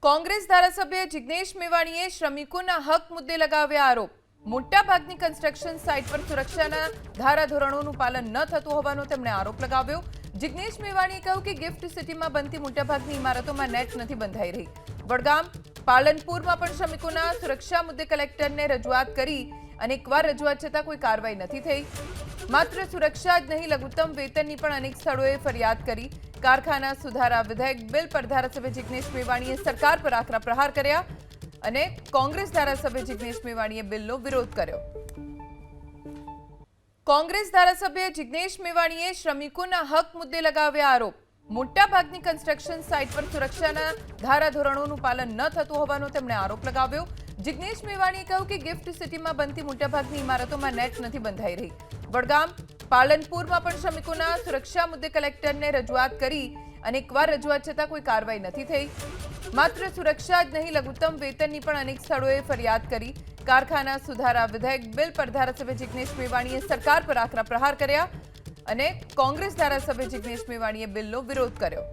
કોંગ્રેસ ધારાસભ્ય જિગ્નેશ મેવાણીએ શ્રમિકોના હક મુદ્દે લગાવ્યા આરોપ। મોટાભાગની કન્સ્ટ્રક્શન સાઇટ પર સુરક્ષાના ધારાધોરણોનું પાલન ન થતું હોવાનો તેમણે આરોપ લગાવ્યો। જિગ્નેશ મેવાણીએ કહ્યું કે ગિફ્ટ સિટીમાં બનતી મોટાભાગની ઇમારતોમાં નેટ નથી બંધાઈ રહી। વડગામ પાલનપુરમાં પણ શ્રમિકોના સુરક્ષા મુદ્દે કલેક્ટરને રજૂઆત કરી અનેકવાર રજૂઆત છતાં કોઈ કાર્યવાહી નથી થઈ। માત્ર સુરક્ષા જ નહીં, લઘુત્તમ વેતનની પણ અનેક સ્થળોએ ફરિયાદ કરી। कारखाना सुधारा विधेयक बिल पर धारासभ्य जिग्नेश मेवाणीए सरकार पर आकरा प्रहार कर्या अने कांग्रेस धारासभ्य जिग्नेश मेवाणीए बिलनो विरोध कर्यो। कांग्रेस धारासभ्य जिग्नेश मेवाणीए श्रमिकोना हक मुद्दे लगाव्या आरोप। मोटाभागनी कन्स्ट्रक्शन साइट पर सुरक्षाना धाराधोरणोનું પાલન ન થતું હોવાનો તેમણે આરોપ લગાવ્યો। જિગ્નેશ મેવાણીએ કહ્યું કે ગિફ્ટ સિટીમાં બનતી મોટાભાગની ઇમારતોમાં નેટ નથી બંધાઈ રહી। વડગામ પાલનપુરમાં પણ શ્રમિકોના સુરક્ષા મુદ્દે કલેક્ટરને રજૂઆત કરી અનેકવાર રજૂઆત છતાં કોઈ કાર્યવાહી નથી થઈ। માત્ર સુરક્ષા જ નહીં, લઘુત્તમ વેતનની પણ અનેક સ્થળોએ ફરિયાદ કરી। કારખાના સુધારા વિધેયક બિલ પર ધારાસભ્ય જિગ્નેશ મેવાણીએ સરકાર પર આકરા પ્રહાર કર્યા અને કોંગ્રેસ ધારાસભ્ય જિગ્નેશ મેવાણીએ બિલનો વિરોધ કર્યો।